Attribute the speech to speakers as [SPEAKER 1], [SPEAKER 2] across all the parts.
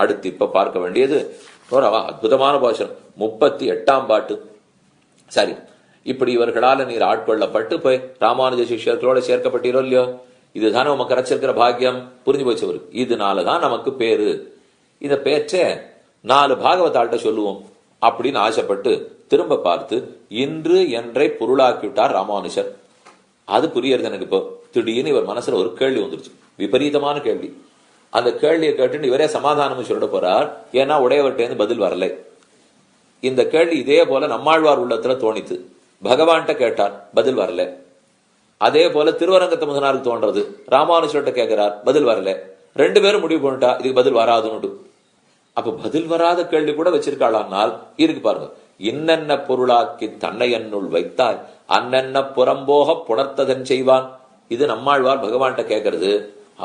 [SPEAKER 1] அடுத்து இப்ப பார்க்க வேண்டியது ஒரு அற்புதமான பாஷம் 38ஆம் பாட்டு. சரி, இப்படி இவர்களால நீர் ஆட்கொள்ளப்பட்டு போய் ராமானுஜ சிஷ்யர்களோட சேர்க்கப்பட்டீரோ இல்லையோ, இதுதானே உமக்கு கிடைச்சிருக்கிற பாக்கியம். புரிஞ்சு போச்சவரு. இதனாலதான் நமக்கு பேரு. இந்த பேச்சை 4 பாகவதாள்கிட்ட சொல்லுவோம் அப்படின்னு ஆசைப்பட்டு திரும்ப பார்த்து இன்று என்றை பொருளாக்கிவிட்டார் ராமானுஜர். அது புரியறது எனக்கு. இப்போ திடீர்னு இவர் மனசுல ஒரு கேள்வி வந்துருச்சு, விபரீதமான கேள்வி. அந்த கேள்வியை கேட்டு இவரே சமாதானம் சொல்லிட போறார். ஏன்னா உடையவர்கிட்ட பதில் வரலை. இந்த கேள்வி இதே போல நம்மாழ்வார் உள்ளத்துல தோணித்து, பகவான்கிட்ட கேட்டார், பதில் வரல. அதே போல திருவரங்கத்து முதனாருக்கு தோன்றது, ராமானுஜர்கிட்ட கேட்கிறார், பதில் வரல. 2 பேரும் முடிவு பண்ணிட்டா இதுக்கு பதில் வராதுன்னு. அப்ப பதில் வராத கேள்வி கூட வச்சிருக்காளானால் இருக்கு பாருங்க. இன்னென்ன பொருளாக்கி தன்னை என்னுள் வைத்தாய் அன்னென்ன புறம்போக புணர்த்ததன் செய்வான். இது நம்மாழ்வார் பகவான்கிட்ட கேட்கறது.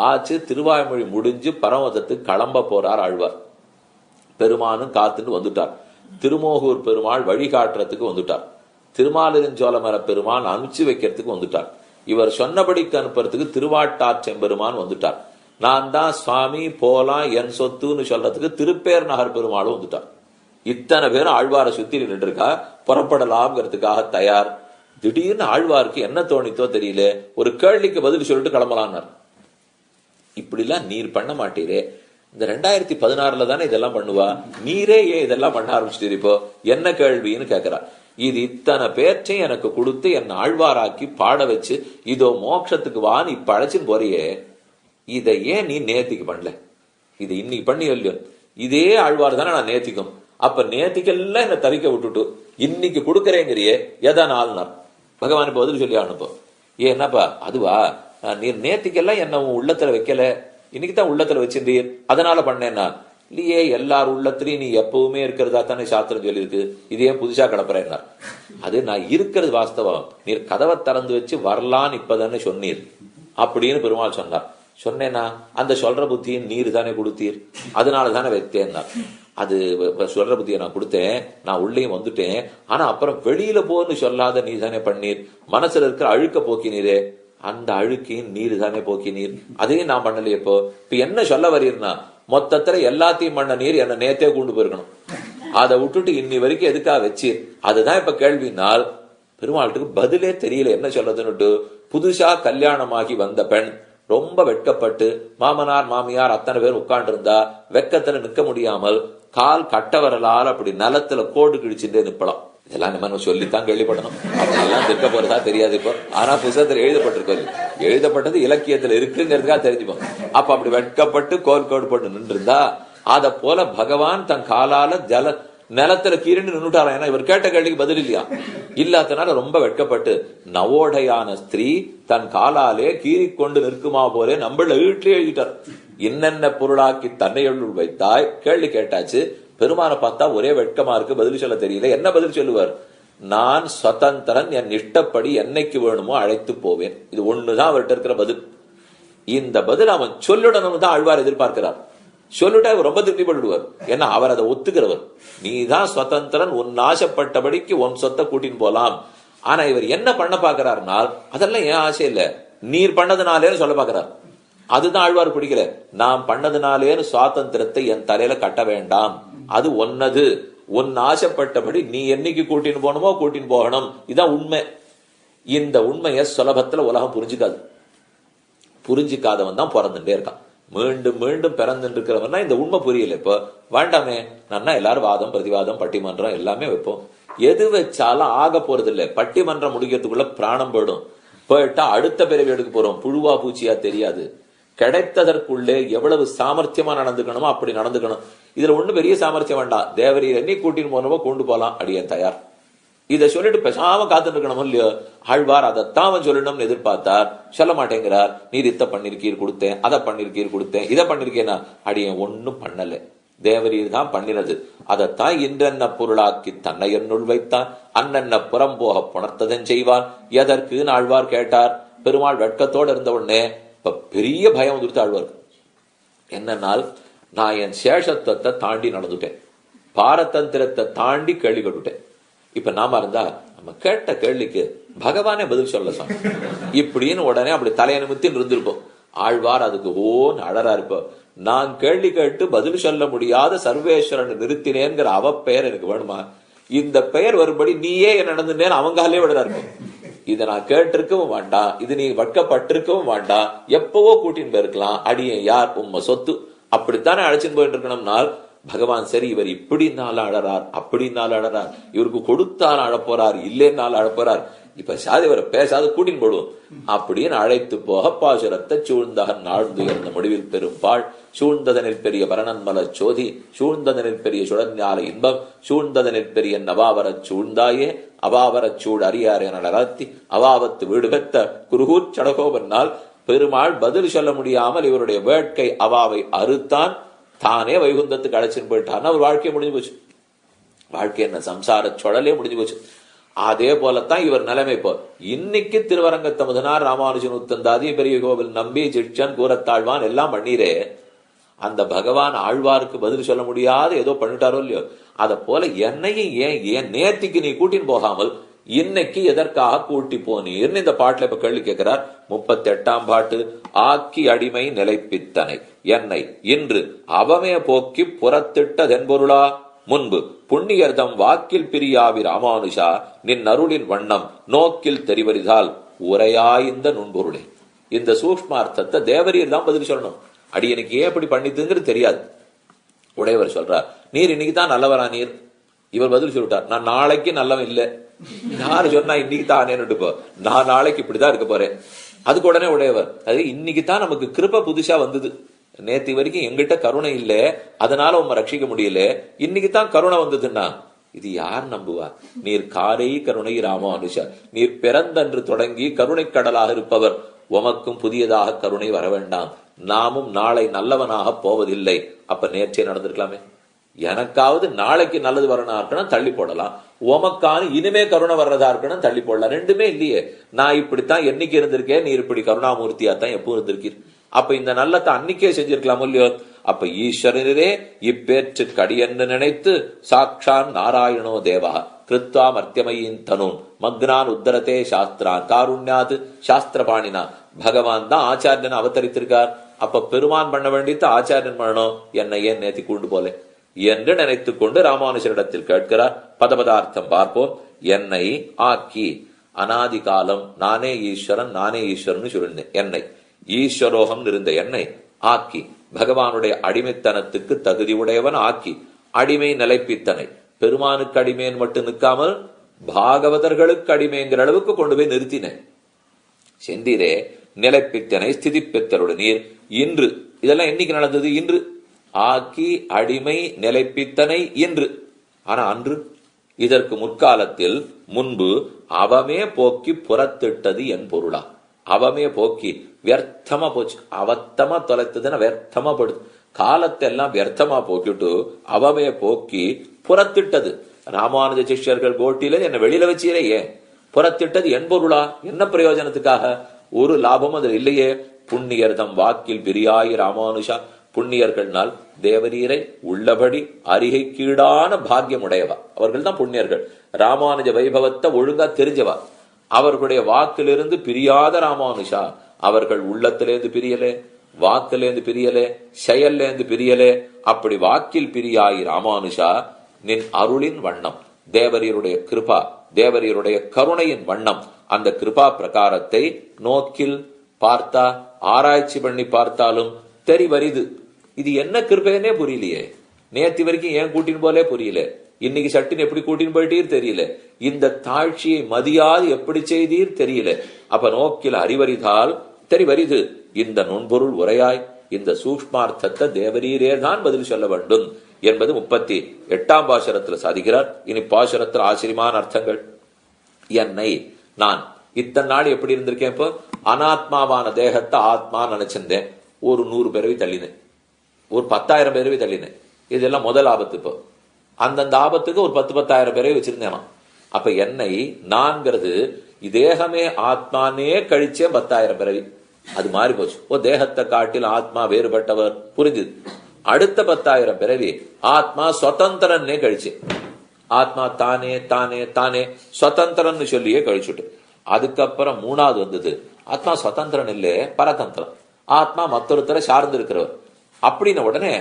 [SPEAKER 1] ஆச்சு, திருவாய்மொழி முடிஞ்சு பரமதத்துக்கு கிளம்ப போறார் ஆழ்வார். பெருமானும் காத்துன்னு வந்துட்டார். திருமோகூர் பெருமாள் வழிகாட்டுறதுக்கு வந்துட்டார். திருமாலிருஞ்சோலமர பெருமான் அனுப்பிச்சு வைக்கிறதுக்கு வந்துட்டார். இவர் சொன்னபடிக்கு அனுப்புறதுக்கு திருவாட்டாற்றெம்பெருமான் வந்துட்டார். நான் தான் சுவாமி போலாம் என் சொத்துன்னு சொல்றதுக்கு திருப்பேர் நகர் பெருமாளும் வந்துட்டார். இத்தனை பேரும் ஆழ்வாரை சுத்தி நின்று இருக்கா, புறப்படலாம்ங்கிறதுக்காக தயார். திடீர்னு ஆழ்வாருக்கு என்ன தோணித்தோ தெரியல, ஒரு கேள்விக்கு பதில் சொல்லிட்டு கிளம்பலான்னார். இப்படிலாம் நீர் பண்ண மாட்டீரே, இந்த 2016 தானே இதெல்லாம் பண்ணுவா, நீரே ஏன் இதெல்லாம் பண்ண ஆரம்பிச்சுட்டு இப்போ என்ன கேள்வின்னு கேட்கிறா. இது இத்தனை பேற்றையும் எனக்கு கொடுத்து என்ன ஆழ்வாராக்கி பாட வச்சு இதோ மோட்சத்துக்கு வான்னு இப்ப அழைச்சின்னு போறியே, இதை ஏன் நீ நேத்திக்கு பண்ணல? இது இன்னைக்கு பண்ணி இல்லையோ, இதே ஆழ்வார் தானே நான் நேத்திக்கும். அப்ப நேத்திக்கெல்லாம் என்ன தவிக்க விட்டுட்டு இன்னைக்கு கொடுக்கறேங்கிறியே எதனால்னார். பகவான் இப்ப பதில் சொல்லி அனுப்போம். ஏன்னாப்பா அதுவா, நீர் நேத்திக்கெல்லாம் என்ன உன் உள்ளத்துல வைக்கல, இன்னைக்குதான் உள்ளத்துல வச்சிருந்தீர், அதனால பண்ணேன்னா. இல்லையே, எல்லார் உள்ளத்திலையும் நீ எப்பவுமே இருக்கிறதா தானே சாஸ்திரம் சொல்லியிருக்கு, இதே புதுசா கிளப்புறேன்னா. அது நான் இருக்கிறது வாஸ்தவம், நீர் கதவை திறந்து வச்சு வரலான்னு இப்பதானே சொன்னீர் அப்படின்னு பெருமாள் சொன்னார். சொன்னேன்னா அந்த சொல்ற புத்தியை நீர் தானே கொடுத்தீர், அதனால தானே வைத்தேன்னா. அது சொல்ற புத்தியை நான் கொடுத்தேன், நான் உள்ளேயும் வந்துட்டேன். ஆனா அப்புறம் வெளியில போன்னு சொல்லாத நீ தானே பண்ணீர், மனசுல இருக்கிற அழுக்க போக்கினீரே, அந்த அழுக்கையும் நீர் தானே போக்கினீர், அதையும் நான் பண்ணலையே. இப்ப என்ன சொல்ல வரீர்னா, மொத்தத்துல எல்லாத்தையும் பண்ண நீர் என்ன நேத்தே கொண்டு போயிருக்கணும், அதை விட்டுட்டு இன்னி வரைக்கும் எதுக்காக வச்சீர், அதுதான் இப்ப கேள்வினால். பெருமாளுக்கு பதிலே தெரியல என்ன சொல்றதுன்னுட்டு. புதுசா கல்யாணமாகி வந்த பெண் ரொம்ப வெட்கப்பட்டு, மாமனார் மாமியார் அத்தனை பேர் உட்கார்ந்து இருந்தா வெக்கத்துல நிக்க முடியாமல் கால் கட்டவரலால் அப்படி நிலத்துல கோடு கிழிச்சுட்டே நிப்பலாம். இதெல்லாம் நம்ம சொல்லித்தான் கேள்விப்படணும், அப்படிலாம் நிற்க போறதா தெரியாது இப்போ. ஆனா புத்தகத்துல எழுதப்பட்டிருக்கோம், எழுதப்பட்டது இலக்கியத்துல இருக்குங்கிறதுக்காக தெரிஞ்சுப்போம். அப்ப அப்படி வெட்கப்பட்டு கோல் கோடு போட்டு நின்று இருந்தா, அத போல பகவான் தன் காலால நிலத்துல கீரின்னு நின்றுட்டாரா. ஏன்னா இவர் கேட்ட கேள்விக்கு பதில் இல்லையா, இல்லாதனால ரொம்ப வெட்கப்பட்டு நவோடையான ஸ்திரீ தன் காலாலே கீறிக்கொண்டு நிற்குமா போலே நம்மள வீட்டிலே எழுதிட்டார். என்னென்ன பொருளாக்கி தன்னையுள் வைத்தாய் கேள்வி கேட்டாச்சு. பெருமான பார்த்தா ஒரே வெட்கமா இருக்கு, பதில் சொல்ல தெரியல. என்ன பதில் சொல்லுவார்? நான் சுதந்திரன், என் இஷ்டப்படி என்னைக்கு வேணுமோ அழைத்து போவேன். இது ஒண்ணுதான் அவர்கிட்ட இருக்கிற பதில். இந்த பதில் அவன் சொல்லிடணும் தான் ஆழ்வார் எதிர்பார்க்கிறார். சொல்லிட்டா இவர் ரொம்ப திருப்தி படுவார். ஏன்னா அவர் அதை ஒத்துக்கிறவர். நீதான் சுதந்திரன், உன் ஆசைப்பட்டபடிக்கு உன் சொத்தை கூட்டின்னு போலாம். ஆனா இவர் என்ன பண்ண பாக்குறாருனா, அதெல்லாம் ஏன் ஆசை இல்ல, நீர் பண்ணதுனாலேன்னு சொல்ல பாக்குறார். அதுதான் ஆழ்வார் பிடிக்கல. நான் பண்ணதுனாலேன்னு சுவாதந்திரத்தை என் தலையில கட்ட வேண்டாம், அது ஒன்னது, உன் ஆசைப்பட்டபடி நீ என்னைக்கு கூட்டின்னு போகணுமோ கூட்டின்னு போகணும். இதான் உண்மை. இந்த உண்மையை சுலபத்துல உலகம் புரிஞ்சுக்காது. புரிஞ்சுக்காதவன் தான் பிறந்துட்டே இருக்கான். மீண்டும் மீண்டும் பிறந்து இருக்கிறவன்னா இந்த உண்மை புரியல. இப்போ வேண்டாமே, நான் எல்லாரும் வாதம் பிரதிவாதம் பட்டிமன்றம் எல்லாமே வைப்போம். எது வச்சாலும் ஆக போறது இல்லை. பட்டிமன்றம் முடிக்கிறதுக்குள்ள பிராணம் போயிடும். போயிட்டா அடுத்த பிறவி எடுக்க போறோம், புழுவா பூச்சியா தெரியாது. கிடைத்ததற்குள்ளே எவ்வளவு சாமர்த்தியமா நடந்துக்கணுமோ அப்படி நடந்துக்கணும். இதுல ஒண்ணு பெரிய சாமர்த்தியம் வேண்டாம். தேவரீர் என்னை கூட்டின்னு போனவோ கொண்டு போலாம், அடியேன் தயார். இதை சொல்லிட்டு பேசாம காத்துட்டு இருக்கணும் இல்லையோ. ஆழ்வார் அதைத்தான் அவன் சொல்லணும்னு எதிர்பார்த்தார், சொல்ல மாட்டேங்கிறார். நீர் இத்த பண்ணிருக்கீர் கொடுத்தேன், அதை பண்ணிருக்கீர் கொடுத்தேன், இதை பண்ணிருக்கேனா, அடியேன் ஒன்னும் பண்ணல, தேவரீர் தான் பண்ணினது. அதைத்தான் இன்றென்ன பொருளாக்கி தன்னை என்னுள் வைத்தான் அன்னென்ன புறம்போக புணர்த்ததன் செய்வான். எதற்கு ஆழ்வார் கேட்டார். பெருமாள் வெட்கத்தோடு இருந்த உடனே இப்ப பெரிய பயம் வந்துடுத்து ஆழ்வார். என்னன்னால், நான் என் சேஷத்துவத்தை தாண்டி நடந்துட்டேன், பாரதந்திரத்தை தாண்டி கேள்வி கட்டுட்டேன். இப்ப நாம இருந்தா நம்ம கேட்ட கேள்விக்கு பகவானே பதில் சொல்ல சொன்ன இப்படின்னு உடனே அப்படி தலையை நிமித்தின்னு இருந்திருப்போம். ஆழ்வார் அதுக்கு ஓன் அழறா இருப்ப. நான் கேள்வி கேட்டு பதில் சொல்ல முடியாத சர்வேஸ்வரன் நிறுத்தினேங்கிற அவ பெயர் எனக்கு வேணுமா? இந்த பெயர் வரும்படி நீயே என்ன நடந்துட்டேன்னு அவங்காலே விடுறா இருக்கும். இதை நான் கேட்டிருக்கவும் வேண்டாம், இது நீ வட்கப்பட்டிருக்கவும் வேண்டாம், எப்பவோ கூட்டின்னு போயிருக்கலாம், அடியேன் யார் உம்ம சொத்து, அப்படித்தானே அழைச்சின்னு போயிட்டு இருக்கணும்னால் பகவான் சரி இவர் இப்படினால அழறார் அப்படின்னால அழறார், இவருக்கு கொடுத்தால் அழப்போறார் இல்லைன்னால அழப்போறார், இப்ப சாதி இவரை பேசாத கூட்டின்னு போடுவோம் அப்படின்னு அழைத்து போக பாசுரத்தை சூழ்ந்தகன் நாழ்ந்து இருந்த முடிவில் பெரும் பாழ் சூழ்ந்ததனில் பெரிய பரணன்மல சோதி சூழ்ந்ததனில் பெரிய சுழஞ்ஞால இன்பம் சூழ்ந்ததனில் பெரிய நவாவரச் சூழ்ந்தாயே அவாவரச் சூழ் அறியார் என நடத்தி அவாவத்து வீடு பெற்ற குருகூர் சடகோபன்னால் பெருமாள் பதில் சொல்ல முடியாமல் இவருடைய வேட்கை அவாவை அறுத்தான், தானே வைகுந்தத்துக்கு அழைச்சின்னு போயிட்டான். அவர் வாழ்க்கையை முடிஞ்சு போச்சு. வாழ்க்கை என்ன சம்சார சுழலே முடிஞ்சு போச்சு. அதே போலத்தான் இவர் நிலைமை. இப்போ இன்னைக்கு திருவரங்கத்த முதனார் ராமானுஜன் உத்தந்தாதி பெரிய கோவில் நம்பி சிட்சன் கூரத்தாழ்வான் எல்லாம் பண்ணீரே, அந்த பகவான் ஆழ்வாருக்கு பதில் சொல்ல முடியாது ஏதோ பண்ணிட்டாரோ இல்லையோ, அத போல என்னையும் ஏன் நேத்திக்கு நீ கூட்டின்னு போகாமல் இன்னைக்கு எதற்காக கூட்டி போனீர்னு இந்த பாட்டுல இப்ப கேள்வி கேட்கிறார். 38ஆம் பாட்டு. ஆக்கி அடிமை நிலைப்பித்தனை என்னை இன்று அவமே போக்கி புறத்திட்ட தென்பொருளா முன்பு புண்ணியர்தம் வாக்கில் பிரியாவி ராமானுஷா நின் அருளின் வண்ணம் நோக்கில் தெரிவரிதால் உரையாய்ந்த நுண்பொருளே. இந்த சூக்ஷ்மார்த்தத்தை தேவரீர் தான் பதில் சொல்லணும். அடியனுக்கு ஏன் இப்படி பண்ணித்துங்கிறது தெரியாது. உடையவர் சொல்றார், நீர் இன்னைக்கு தான் நல்லவரா நீர். இவர் பதில் சொல்லிட்டார், நான் நாளைக்கு நல்லவன் இல்லை. யாரு சொன்னா இன்னைக்கு தான் போ, நான் நாளைக்கு இப்படிதான் இருக்க போறேன். அதுக்கு உடனே உடையவர், அது இன்னைக்கு தான் நமக்கு கிருப புதுசா வந்தது, நேத்து வரைக்கும் எங்கிட்ட கருணை இல்ல, அதனால உங்க ரட்சிக்க முடியல, இன்னைக்கு தான் கருணை வந்ததுன்னா இது யார் நம்புவா? நீர் காரை கருணை ராமானுஷா, நீர் பிறந்தன்று தொடங்கி கருணை கடலாக இருப்பவர், உமக்கும் புதியதாக கருணை வர வேண்டாம், நாமும் நாளை நல்லவனாக போவதில்லை. அப்ப நேற்றே நடந்திருக்கலாமே, எனக்காவது நாளைக்கு நல்லது வரணும் இருக்கணும் தள்ளி போடலாம், உமக்கான இனிமே கருணை வர்றதா இருக்கணும் தள்ளி போடலாம். ரெண்டுமே இல்லையே. நான் இப்படித்தான் என்னைக்கு இருந்திருக்கேன், நீர் இப்படி கருணாமூர்த்தியா தான் எப்போ இருந்திருக்கீர். அப்ப இந்த நல்லத்தை அன்னைக்கே செஞ்சிருக்கலாம் இல்லையோ. அப்ப ஈஸ்வரனரே இப்பேற்று கடியன்னு நினைத்து சாட்சான் நாராயணோ தேவா கிருத்வா மர்த்தியமையின் தனூன் மக்னான் உத்தரத்தே சாஸ்திரான் காருண்யாது சாஸ்திரபாணினா. பகவான் தான் ஆச்சாரியன் அவதரித்திருக்கார். அப்ப பெருமான் பண்ண வேண்டியது ஆச்சாரியன் பண்ணணும், என்னை ஏன் நேத்தி கூண்டு போல என்று நினைத்துக் கொண்டு ராமானுஜரிடத்தில் கேட்கிறார். பதபதார்த்தம் பார்ப்போம். என்னை ஆக்கி, அனாதி காலம் நானே ஈஸ்வரன் நானே ஈஸ்வரன் சொல்லிருந்தேன். என்னை ஈஸ்வரோகம் இருந்த என்னை ஆக்கி, பகவானுடைய அடிமைத்தனத்துக்கு தகுதி உடையவன் ஆக்கி, அடிமை நிலைப்பித்தனை, பெருமானுக்கு அடிமைன்னு மட்டும் நிற்காமல் பாகவதர்களுக்கு அடிமைங்கிற அளவுக்கு கொண்டு போய் நிறுத்தினேன். செந்தீரே நிலைப்பித்தனை ஸ்திதிப்பித்தருடைய நீர் இன்று, இதெல்லாம் என்னைக்கு நடந்தது? இன்று. ஆக்கி அடிமை நிலைப்பித்தனை இன்று. ஆனா அன்று இதற்கு முற்காலத்தில் முன்பு அவமே போக்கி புறத்திட்டது என் பொருளா. அவமே போக்கி வியர்த்தமா போச்சு, அவத்தமா தொலைத்ததுன்னா வியர்த்தமா படுது. காலத்தை எல்லாம் வியர்த்தமா போக்கிட்டு அவமே போக்கி புறத்திட்டது. ராமானுஜ சிஷ்யர்கள் கோட்டில என்ன வெளியில வச்சீரே, ஏன் புறத்திட்டது என் பொருளா? என்ன பிரயோஜனத்துக்காக? ஒரு லாபம் அதில் இல்லையே. புண்ணியர்தம் வாக்கில் பிரியாயி ராமானுஷா, புண்ணியர்கள்னால் தேவரீரை உள்ளபடி அருகை கீழான பாக்கியம் உடையவா, அவர்கள் தான் புண்ணியர்கள். ராமானுஜ வைபவத்தை ஒழுங்கா தெரிஞ்சவா, அவர்களுடைய வாக்கிலிருந்து பிரியாத ராமானுஷா. அவர்கள் உள்ளத்திலேருந்து பிரியலே, வாக்கிலேருந்து பிரியலே, செயல்லேருந்து பிரியலே. அப்படி வாக்கில் பிரியாயி ராமானுஷா நின் அருளின் வண்ணம், தேவரீருடைய கிருபா, தேவரீருடைய கருணையின் வண்ணம், அந்த கிருபா பிரகாரத்தை நோக்கில் பார்த்தா, ஆராய்ச்சி பண்ணி பார்த்தாலும் தெரிவரிது. இது என்ன கிருபைன்னே புரியலையே. நேத்தி வரைக்கும் ஏன் கூட்டின்னு போலே புரியல, இன்னைக்கு சட்டின் எப்படி கூட்டின்னு போயிட்டீர் தெரியல, இந்த தாழ்ச்சியை மதியாது எப்படி செய்தீர் தெரியல. அப்ப நோக்கில் அறிவறிதால் தெரிவரிது. இந்த நுண்பொருள் உரையாய் இந்த சூக்ஷ்மார்த்தத்தை தேவரீரே தான் பதில் சொல்ல வேண்டும் என்பது 38ஆம் பாசுரத்தில் சாதிக்கிறார். இனி பாசுரத்தில் ஆச்சரியமான அர்த்தங்கள். என்னை நான் இத்தனை நாள் எப்படி இருந்திருக்கேன்? இப்போ அனாத்மாவான தேகத்தை ஆத்மா நினைச்சிருந்தேன். ஒரு 100 பேரவை தள்ளினேன், ஒரு 10,000 பேரவை தள்ளினேன். இதெல்லாம் முதல் ஆபத்து. இப்போ அந்தந்த ஆபத்துக்கு ஒரு 10,000 பேரை வச்சிருந்தேனா. அப்ப என்னை நான்கிறது தேகமே ஆத்மானே கழிச்சே 10,000 பிறவி. அது மாறி போச்சு. ஓ, தேகத்தை காட்டில் ஆத்மா வேறுபட்டவர் புரிஞ்சுது. அடுத்த 10,000 பிறவி ஆத்மா சுதந்திரன்னே கழிச்சு, ஆத்மா தானே தானே தானே சுதந்திரன்னு சொல்லியே கழிச்சுட்டு. அதுக்கப்புறம் 3வது வந்தது, ஆத்மா சுதந்திரன் இல்லே பரதந்திரம். ஆத்மா மற்றொருத்தரை சார்ந்து இருக்கிறவர். அப்படின்ன உடனே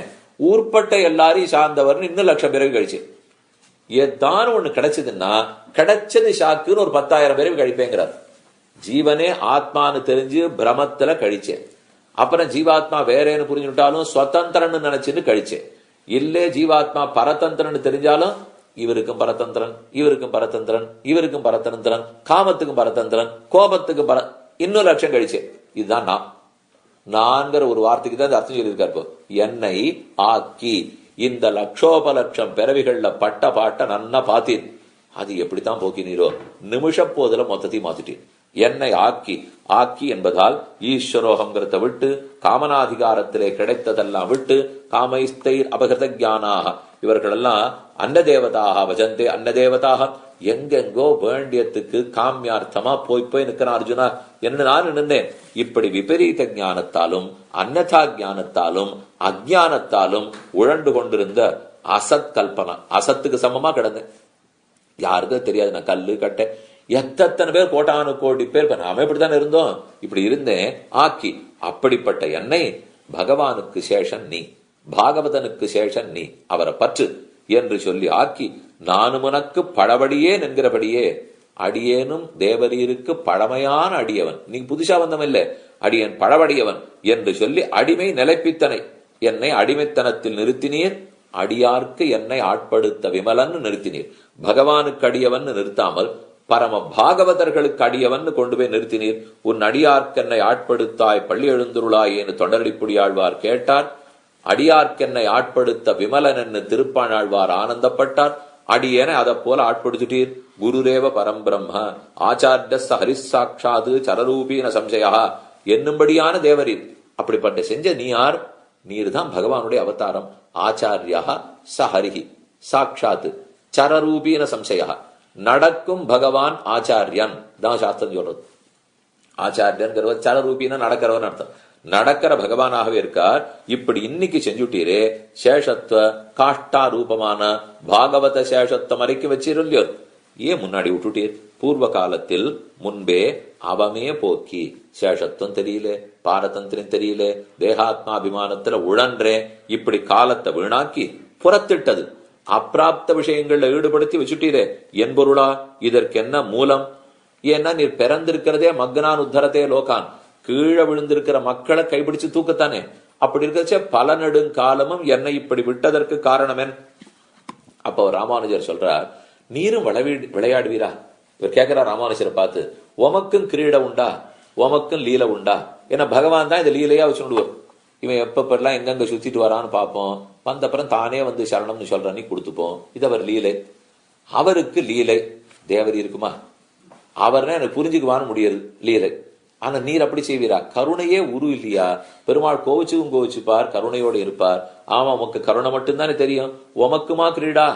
[SPEAKER 1] ஊர்பட்ட எல்லாரையும் சார்ந்தவர்னு இன்னும் லட்சம் பிறகு கழிச்சு ஏதான ஒண்ணு கிடைச்சதுன்னா கிடைச்சது ஷாக்குன்னு ஒரு 10,000 பிறகு கழிப்பேங்கிறார். ஜீவனே ஆத்மானு தெரிஞ்சு பிரமத்துல கழிச்சேன். அப்புறம் ஜீவாத்மா வேறேன்னு புரிஞ்சுட்டாலும் சுதந்திரன்னு நினைச்சுன்னு கழிச்சேன். இல்லே ஜீவாத்மா பரதந்திரன்னு தெரிஞ்சாலும் இவருக்கும் பரதந்திரன், இவருக்கும் பரதந்திரன், இவருக்கும் பரதந்திரன், காமத்துக்கும் பரதந்திரன், கோபத்துக்கு இன்னும் லட்சம் கழிச்சேன். இதுதான் நான்கிற ஒரு வார்த்தைக்கு தான் அர்த்தம் சொல்லியிருக்காரு. என்னை ஆக்கி இந்த லட்சோபலட்சம் பிறவிகள்ல பட்ட பாட்ட நன்னா பாத்தீர். அது எப்படித்தான் போக்கினீரோ நிமிஷ போதுல மொத்தத்தையும் மாத்திட்டீர். என்னை ஆக்கி ஆக்கி என்பதால் ஈஸ்வரோகங்கிறத விட்டு காமனாதிகாரத்திலே கிடைத்ததெல்லாம் விட்டு காமைஸ்தை அபகிருத ஜானாக இவர்களெல்லாம் அன்னதேவதாக பஜந்தே அன்னதேவதாக எங்கெங்கோ வேண்டியத்துக்கு காமியார்த்தமா போய் நிற்கிறான் அர்ஜுனா என்ன நான் நின்றேன். இப்படி விபரீத ஞானத்தாலும் அன்னதா ஞானத்தாலும் அஜானத்தாலும் உழண்டு கொண்டிருந்த அசத் கல்பனா அசத்துக்கு சமமா கிடந்தேன். யாருக்கும் தெரியாது. நான் கல்லு கட்டை எத்தனை பேர் கோட்டானு கோடி பேர் நாம இப்படித்தானே இருந்தோம். இப்படி இருந்தேன் ஆக்கி. அப்படிப்பட்ட என்னை பகவானுக்கு சேஷன் நீ, பாகவதனுக்கு சேஷன் நீ, அவரை பற்று என்று சொல்லி ஆக்கி நானும் உனக்கு பழபடியே என்கிறபடியே அடியேனும் தேவரீருக்கு பழமையான அடியவன். நீ புதுசா வந்தவன் அடியன் பழபடியவன் என்று சொல்லி அடிமை நிலைப்பித்தனை என்னை அடிமைத்தனத்தில் நிறுத்தினீர். அடியார்க்கு என்னை ஆட்படுத்த விமலன்னு நிறுத்தினீர். பகவானுக்கு அடியவன் நிறுத்தாமல் பரம பாகவதர்களுக்கு அடியவன் கொண்டு போய் நிறுத்தினீர். உன் அடியார்க்கென்னை ஆட்படுத்தாய் பள்ளி எழுந்துருளாய் என்று தொண்டரடிப்புடியாழ்வார் கேட்டார். அடியார்க்கென்னை ஆட்படுத்த விமலன் என்று திருப்பாணாழ்வார் ஆனந்தப்பட்டார். அடியேன அதை போல ஆட்படுத்திட்டீர். குருரேவ பரம்பிரம்ம ஆச்சாரிய ஹரிசாட்சாது சரரூபீன சம்சயா என்னும்படியான தேவரீர். அப்படிப்பட்ட செஞ்ச நீ யார்? நீர் தான் பகவானுடைய அவதாரம். ஆச்சாரியா சஹரிஹி சாட்சாத் சரரூபீன சம்சயா நடக்கும் பகவான் ஆச்சாரியன் தான் சாஸ்திரம் சொல்றது. ஆச்சாரியன் சரரூபீன நடக்கிறவன் அர்த்தம். நடக்கிற பகவானாகவே இருக்கார். இப்படி இன்னைக்கு செஞ்சுட்டீரே சேஷத்துவ காஷ்டா ரூபமான பாகவத சேஷத்துவம் வரைக்கும் வச்சிருந்தோ ஏன் முன்னாடி விட்டுட்டீர்? பூர்வ காலத்தில் முன்பே அவமே போக்கி சேஷத்துவம் தெரியல, பாரதந்திரம் தெரியல, தேகாத்மா அபிமானத்துல உழன்றே இப்படி காலத்தை வீணாக்கி புறத்திட்டது அப்பிராப்த விஷயங்கள்ல ஈடுபடுத்தி வச்சுட்டீரே என் பொருளா? இதற்கு என்ன மூலம்? ஏன்னா நீர் பிறந்திருக்கிறதே மக்னான் உத்தரத்தே லோகான், கீழே விழுந்திருக்கிற மக்களை கைப்பிடிச்சு தூக்கத்தானே. அப்படி இருக்கச்சே பல நெடுங்காலமும் என்னை இப்படி விட்டதற்கு காரணம் என்? அப்போ ராமானுஜர் சொல்றார், நீரும் விளையாடுவீரா? இவர் கேட்கிறார் ராமானுஜரை பார்த்து, உமக்கும் கிரீட உண்டா, உமக்கும் லீல உண்டா? ஏன்னா பகவான் தான் இந்த லீலையா வச்சுடுவார். இவன் எப்பெல்லாம் எங்கெங்க சுத்திட்டு வரான்னு பார்ப்போம். வந்தப்புறம் தானே வந்து சரணம்னு சொல்ற நீ கொடுத்துப்போம். இது அவர் லீலை. அவருக்கு லீலை தேவரி இருக்குமா? அவர்னா எனக்கு புரிஞ்சுக்குவான்னு முடியாது லீலை. ஆனா நீர் அப்படி செய்வீரா? கருணையே உரு இல்லையா? பெருமாள் கோவிச்சுக்கும் கோவிச்சுப்பார், கருணையோடு இருப்பார். ஆமா உமக்கு கருணை மட்டும்தானே தெரியும். உமக்குமா கிரீடா,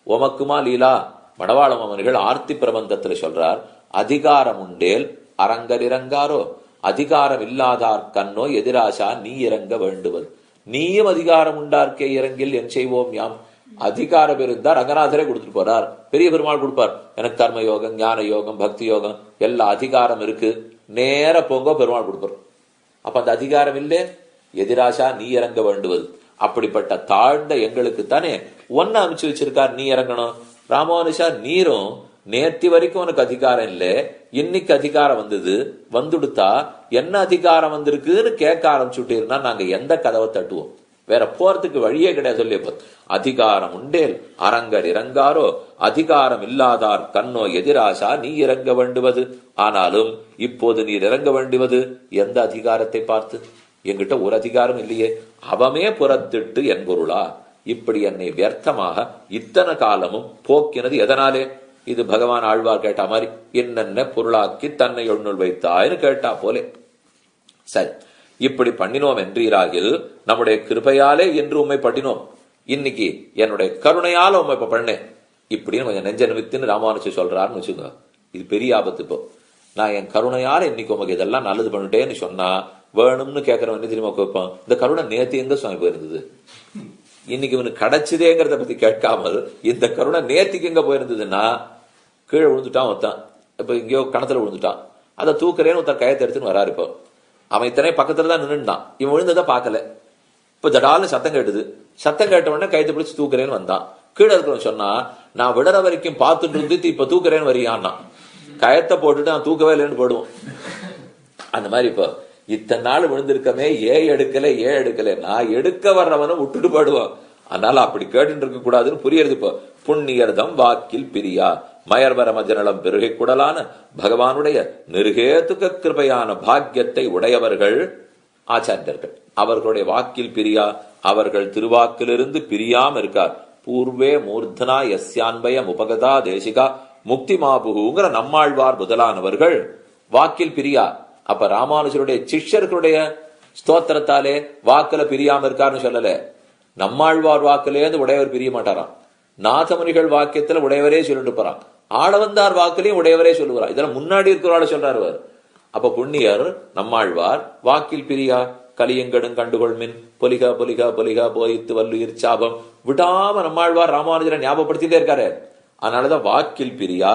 [SPEAKER 1] உமக்குமா லீலா? மடவாள மாமனிகள் ஆர்த்தி பிரபந்தத்துல சொல்றார், அதிகாரம் உண்டேல் அரங்கர் இறங்காரோ, அதிகாரம் இல்லாதார் கண்ணோ எதிராசா நீ இறங்க வேண்டுவது. நீயும் அதிகாரம் உண்டார்க்கே இறங்கில் என் செய்வோம் யாம். அதிகாரம் இருந்தார் ரங்கநாதரே கொடுத்துட்டு போறார். பெரிய பெருமாள் கொடுப்பார், எனக்கு கர்ம யோகம், ஞான யோகம், பக்தி யோகம் எல்லா அதிகாரம் இருக்கு, நேர போங்க பெருமாள் கொடுப்பார். அப்ப அந்த அதிகாரம் இல்லே, எதிராசா நீ இறங்க வேண்டுவது. அப்படிப்பட்ட தாழ்ந்த எங்களுக்கு தானே ஒன்னு அமைச்சு வச்சிருக்கார், நீ இறங்கணும். ராமானுஷா நீரும் நேர்த்தி வரைக்கும் உனக்கு அதிகாரம் இல்ல, இன்னைக்கு அதிகாரம் வந்தது, வந்துடுத்தா என்ன அதிகாரம் வந்திருக்குன்னு கேட்க ஆரம்பிச்சுட்டீர்னா நாங்க எந்த கதவை தட்டுவோம்? வேற போறதுக்கு வழியே கிடையாது. சொல்லியப்போ அதிகாரம் உண்டேல் அரங்கர் இறங்காரோ, அதிகாரம் இல்லாதார் கண்ணோ எதிராசா நீ இறங்க வேண்டுவது. ஆனாலும் இப்போது நீர் இறங்க வேண்டுவது எந்த அதிகாரத்தை பார்த்து? என்கிட்ட ஒரு அதிகாரம் இல்லையே. அவமே புறத்திட்டு என் பொருளா? இப்படி என்னை வியர்த்தமாக இத்தனை காலமும் போக்கினது எதனாலே? இது பகவான் ஆழ்வார் கேட்டா மாதிரி என்னென்ன பொருளாக்கி தன்னை எண்ணுள் வைத்தாய்னு கேட்டா போலே. சரி, இப்படி பண்ணினோம் என்றீராகில் நம்முடைய கிருபையாலே என்று உண்மை பண்ணினோம். இன்னைக்கு என்னுடைய கருணையால உண்மை பண்ணேன் இப்படின்னு கொஞ்சம் நெஞ்ச நிமித்துன்னு ராமானுஜர் சொல்றாருன்னு வச்சுக்கோங்க. இது பெரிய ஆபத்து. இப்போ நான் என் கருணையால இன்னைக்கு உமக்கு இதெல்லாம் நல்லது பண்ணிட்டேன்னு சொன்னா வேணும்னு கேட்கறவன் என்ன தெரியுமா கேட்பான், இந்த கருணை நேத்து எங்க சுவாமி போயிருந்தது? இன்னைக்கு இவனுக்கு கிடைச்சதேங்கிறத பத்தி கேட்காமல் இந்த கருணை நேத்திக்கு எங்க போயிருந்ததுன்னா, கீழே விழுந்துட்டான் ஒருத்தான், இப்ப எங்கேயோ கணத்துல விழுந்துட்டான், அதை தூக்குறேன்னு ஒருத்தர் கயத்தை எடுத்துன்னு வராரு. இப்போ அவன் இத்தனை பக்கத்துல தான் நின்றுட்டான், இவன் விழுந்ததை பார்க்கல. இப்ப ஜடால்னு சத்தம் கேட்டுது. சத்தம் கேட்ட உடனே கைத்து பிடிச்சு தூக்குறேன்னு வந்தான். கீழே இருக்கிறவன் சொன்னா, நான் விடற வரைக்கும் பார்த்துட்டு இருந்து இப்ப தூக்குறேன்னு வரியான்னா, கயத்தை போட்டுட்டு நான் தூக்கவே இல்லைன்னு போடுவோம். அந்த மாதிரி இப்போ இத்தனை நாள் விழுந்திருக்கமே, எடுக்கல நான் எடுக்க வர்றவனும் விட்டுட்டு போடுவோம். அதனால அப்படி கேட்டு இருக்க கூடாதுன்னு புரியுறது. இப்போ புண்ணியர்தம் வாக்கில் பிரியா மயர்வர மஜனலம் பெருகை குடலான பகவானுடைய நிருகேதுக கிருபையான பாக்கியத்தை உடையவர்கள் ஆச்சாரியர்கள். அவர்களுடைய வாக்கில் பிரியா, அவர்கள் திருவாக்கிலிருந்து பிரியாம இருக்கார். பூர்வே மூர்தனா யஸ்யான்வய உபகதா தேசிகா முக்தி மாபுகுங்கிற நம்மாழ்வார் முதலானவர்கள் வாக்கில் பிரியா. அப்ப ராமானுஜருடைய சிஷ்யர்களுடைய ஸ்தோத்திரத்தாலே வாக்குல பிரியாம இருக்காருன்னு சொல்லல. நம்மாழ்வார் வாக்குலேருந்து உடையவர் பிரிய மாட்டாராம். நாதமுனிகள் வாக்கியத்துல உடையவரே சொல்லிட்டு போறான். ஆளவந்தார் வாக்குலையும் உடையவரே சொல்லுவார். இதெல்லாம் முன்னாடி இருக்கிறவாள சொல்றாரு. அப்ப புண்ணியர் நம்மாழ்வார் வாக்கில் பிரியா. கலியங்கடும் கண்டுகொள்மின் பொலிகா பொலிகா பொலிகா போயித்து வல்லுயிர் சாபம் விடாம நம்மாழ்வார் ராமானுஜரை ஞாபகப்படுத்திட்டே இருக்காரு. அதனாலதான் வாக்கில் பிரியா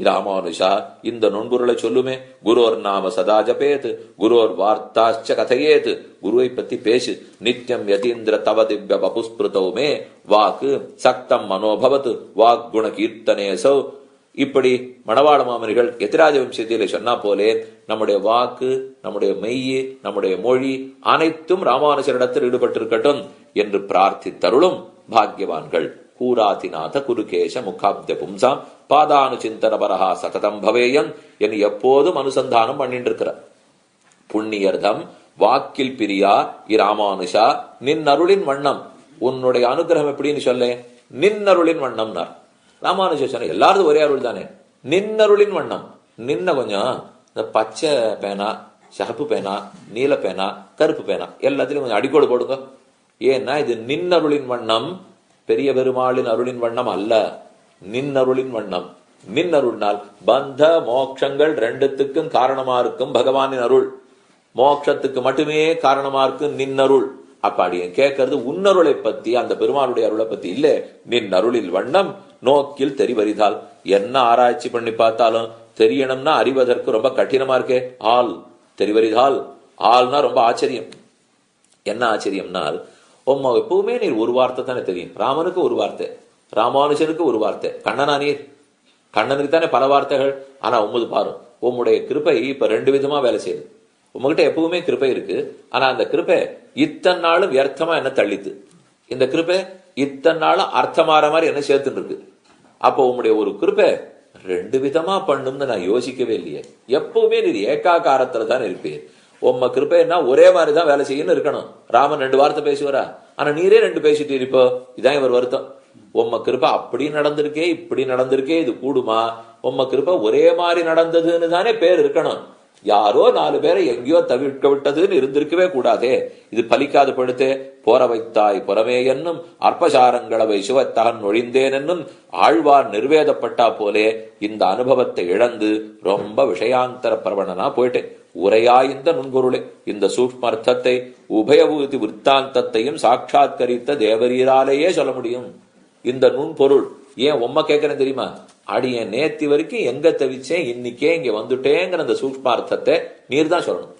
[SPEAKER 1] ராமானுஷா இந்த நொன்பொருளை சொல்லுமே. குரோர் நாம சதா ஜபேத் குரோர் வார்த்தாச்ச கதையேத். குருவை பத்தி பேசு. நித்தியம் யதீந்திர தவ திவ்ய வபுஸ்பிருதவுமே வாக்கு சக்தம் மனோபவத் வாக் குண கீர்த்தனேசோ. இப்படி மணவாள மாமனிகள் எதிராஜ வம்சத்திலே சொன்னா போலே நம்முடைய வாக்கு, நம்முடைய மெய்யு, நம்முடைய மொழி அனைத்தும் ராமானுஜரிடத்தில் ஈடுபட்டிருக்கட்டும் என்று பிரார்த்தித்தருளும் பாக்யவான்கள். கூராதிநாத குருகேஷ முகாப்த பும்சாம் பாதானுசிந்தன பரஹா சததம் பவேயன் என்று எப்போதும் அனுசந்தானம் பண்ணிட்டு இருக்கிற புண்ணியர்தம் வாக்கில் பிரியா இராமானுஷா நின் அருளின் வண்ணம். உன்னுடைய அனுகிரகம் எப்படின்னு சொல்ல, நின் அருளின் வண்ணம்னார். ராமானுஜர் சொன்ன எல்லாரும் ஒரே அருள் தானே. நின்னருளின் வண்ணம். நின்ன கொஞ்சம் இந்த பச்சை பேனா, சிகப்பு பேனா, நீல பேனா, கருப்பு பேனா எல்லாத்திலும் கொஞ்சம் அடிக்கோடு போடுங்க. ஏன்னா இது நின்னருளின் வண்ணம், பெரிய பெருமாளின் அருளின் வண்ணம் அல்ல. நின்னருளின் வண்ணம். நின்னருள்னால் பந்த மோட்சங்கள் ரெண்டுத்துக்கும் காரணமா இருக்கும் பகவானின் அருள். மோட்சத்துக்கு மட்டுமே காரணமா இருக்கும் நின்னருள். அப்படி கேட்கறது உன்னருளை பத்தி, அந்த பெருமாளுடைய அருளை பத்தி இல்ல. நின் அருளில் வண்ணம் நோக்கில் தெரிவறிதால். என்ன ஆராய்ச்சி பண்ணி பார்த்தாலும் தெரியணும்னா அறிவதற்கு ரொம்ப கடினமா இருக்கே. ஆள் தெரிவறிதால். ஆள்னா ரொம்ப ஆச்சரியம். என்ன ஆச்சரியம்னால் எப்பவுமே நீர் ஒரு வார்த்தை தானே தெரியும். ராமனுக்கு ஒரு வார்த்தை, ராமானுஜனுக்கு ஒரு வார்த்தை, கண்ணனா நீர் கண்ணனுக்கு தானே பல வார்த்தைகள். ஆனா உம்மது பாரு, உம்முடைய கிருப்பை இப்ப ரெண்டு விதமா வேலை செய்யுது. உங்ககிட்ட எப்பவுமே கிருப்பை இருக்கு. ஆனா அந்த கிருப்பை இத்தனை நாளும் வியர்த்தமா என்ன தள்ளித்து, இந்த கிருப்பை இத்தனை நாளும் அர்த்தமாற மாதிரி என்ன சேர்த்துட்டு இருக்கு. அப்போ உங்களுடைய ஒரு கிருப்பை ரெண்டு விதமா பண்ணும்னு நான் யோசிக்கவே இல்லையே. எப்பவுமே நீர் ஏகாகாரத்துல தான் இருப்பீர். உம்ம கிருப்பைன்னா ஒரே மாதிரிதான் வேலை செய்யணும் இருக்கணும். ராமன் ரெண்டு வார்த்தை பேசுவாரா, ஆனா நீரே ரெண்டு பேசிட்டு இருப்போ. இதான் இவர் வருத்தம். உம்ம கிருப்பை அப்படி நடந்திருக்கே, இப்படி நடந்திருக்கே, இது கூடுமா? உம்ம கிருப்பை ஒரே மாதிரி நடந்ததுன்னு தானே பேர் இருக்கணும். யாரோ 4 பேரை எங்கேயோ தவிர்க்க விட்டதுன்னு இருந்திருக்கவே கூடாதே. இது பலிக்காத படுத்தே. போற வைத்தாய் புறமே என்னும் அற்பசாரங்களவை சிவத்தகன் ஒழிந்தேன் என்னும் ஆழ்வார் நிர்வேதப்பட்டா போலே இந்த அனுபவத்தை இழந்து ரொம்ப விஷயாந்தர பிரபணனா போயிட்டேன். உரையா இந்த நுண்பொருளே, இந்த சூக்ஷ்மர்த்தத்தை உபயபூதி விற்த்தாந்தத்தையும் சாட்சாத்கரித்த தேவரீராலேயே சொல்ல முடியும். இந்த நுண்பொருள் ஏன் உம்மை கேட்கறேன் தெரியுமா? அடிய நேத்தி வரைக்கும் எங்க தவிச்சேன், இன்னைக்கே இங்க வந்துட்டேங்கிற அந்த சூக்ஷ்மார்த்தத்தை நீர் தான் சொல்லணும்.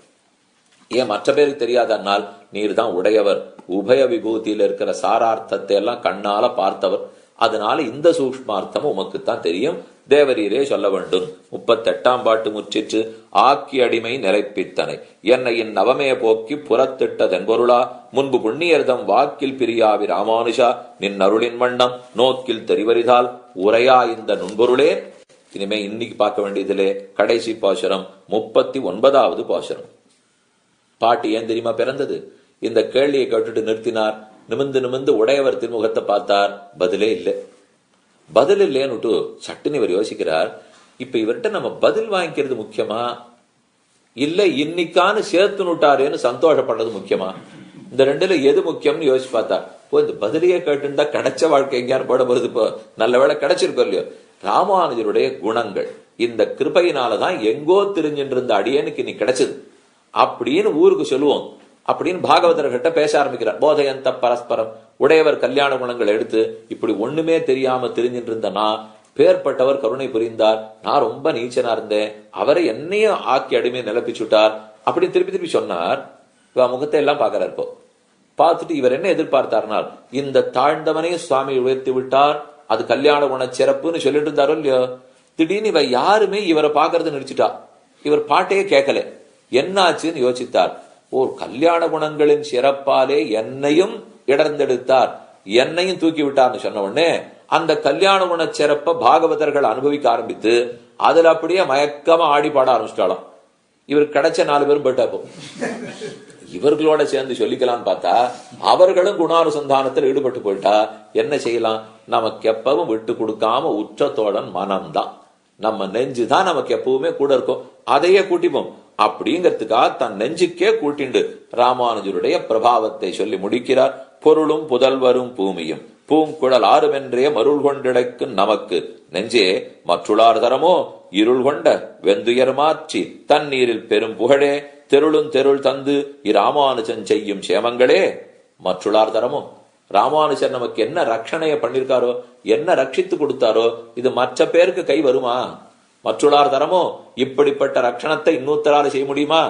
[SPEAKER 1] ஏன் மற்ற பேருக்கு தெரியாதனால் நீர் தான் உடையவர். உபய விபூதியில இருக்கிற சாரார்த்தத்தை எல்லாம் கண்ணால பார்த்தவர். அதனால இந்த சூக்ஷ்மார்த்தம் உமக்குத்தான் தெரியும். தேவரீரே சொல்ல வேண்டும். 38ஆம் பாட்டு முற்றிற்று. ஆக்கி அடிமை நிலைப்பித்தனை என்னை என் நவமே போக்கி புறத்திட்ட தென்பொருளா முன்பு புண்ணியர்தம் வாக்கில் பிரியாவி ராமானுஷா நின் அருளின் வண்ணம் நோக்கில் தெரிவறிதால் உரையா இந்த நுண்பொருளே. இனிமே இன்னைக்கு பார்க்க வேண்டியதிலே கடைசி பாசுரம் 39வது பாசுரம். பாட்டு ஏன் தெரியுமா பிறந்தது? இந்த கேள்வியை கேட்டுட்டு நிறுத்தினார். நிமிந்து நிமிந்து உடையவர் திருமுகத்தை பார்த்தார். பதிலே இல்லை. பதில் இல்லேன்னு சட்டுன்னு இவர் யோசிக்கிறார். இப்ப இவர்கிட்ட நம்ம பதில் வாங்கிக்கிறது முக்கியமா, இல்ல இன்னைக்கான சேர்த்து நுட்டாரேன்னு சந்தோஷப்படுறது முக்கியமா? இந்த ரெண்டுல எது முக்கியம்னு யோசிச்சு பார்த்தா, இந்த பதிலையே கேட்டுண்டா கிடைச்ச வாழ்க்கை எங்கேயானு போட போறது. இப்போ நல்ல வேலை கிடைச்சிருக்கோம் இல்லையோ. ராமானுஜருடைய குணங்கள் இந்த கிருபையினாலதான் எங்கோ தெரிஞ்சிட்டு இருந்த அடியனுக்கு இன்னைக்கு கிடைச்சது அப்படின்னு ஊருக்கு சொல்லுவோம். அப்படின்னு பாகவதர்கிட்ட பேச ஆரம்பிக்கிறார். போதையந்த பரஸ்பரம் உடையவர் கல்யாண குணங்கள் எடுத்து இப்படி ஒண்ணுமே தெரியாம தெரிஞ்சிட்டு இருந்தனா பேர்பட்டவர் கருணை புரிந்தார். நான் ரொம்ப நீச்சனா இருந்தேன், அவரை என்னையும் ஆக்கி அடிமை நிலப்பிச்சுட்டார். அப்படின்னு திருப்பி திருப்பி சொன்னார். இவ முகத்தை எல்லாம் பாக்குறாரு. இப்போ பார்த்துட்டு இவர் என்ன எதிர்பார்த்தார்னால், இந்த தாழ்ந்தவனே சுவாமி உயர்த்தி விட்டார், அது கல்யாண குண சிறப்புன்னு சொல்லிட்டு இருந்தாரோ இல்லையோ. திடீர்னு இவ யாருமே இவரை பாக்குறத நினைச்சிட்டா. இவர் பாட்டையே கேட்கல. என்னாச்சுன்னு யோசித்தார். ஓர் கல்யாண குணங்களின் சிறப்பாலே என்னையும் இடர்ந்தெடுத்தார், என்னையும் தூக்கி விட்டார்னு சொன்ன உடனே அந்த கல்யாண குண சிறப்ப பாகவதர்கள் அனுபவிக்க ஆரம்பித்து அதுல அப்படியே மயக்கமா ஆடி பாட ஆரம்பிச்சிட்டாலும். இவர் கிடைச்ச 4 பேரும் போயிட்டாப்போ. இவர்களோட சேர்ந்து சொல்லிக்கலாம்னு பார்த்தா அவர்களும் குணானுசந்தானத்தில் ஈடுபட்டு போயிட்டா என்ன செய்யலாம்? நமக்கு எப்பவும் விட்டு கொடுக்காம உற்றத்தோடன் மனம்தான், நம்ம நெஞ்சுதான் நமக்கு எப்பவுமே கூட இருக்கும். அதையே கூட்டிப்போம் அப்படிங்கிறதுக்காக தன் நெஞ்சுக்கே கூட்டிண்டு ராமானுஜருடைய பிரபாவத்தை சொல்லி முடிக்கிறார். பொருளும் புதல்வரும் பூமியும் பூங்குழல் ஆறுமென்றே மருள் கொண்டிடைக்கும் நமக்கு நெஞ்சே மற்றுளார் தரமோ இருள் கொண்ட வெந்துயர் மாற்றி தண்ணீரில் பெரும் புகழே தெருளும் தெருள் தந்து இராமானுஜன் செய்யும் சேமங்களே. மற்றுளார் தரமோ, ராமானுஜர் நமக்கு என்ன ரட்சணைய பண்ணிருக்காரோ, என்ன ரட்சித்து கொடுத்தாரோ, இது மற்ற பேருக்கு கை வருமா? மற்றுளார் தரமோ, இப்படிப்பட்ட ரட்சணத்தை இன்னொருத்தரால செய்ய முடியுமா?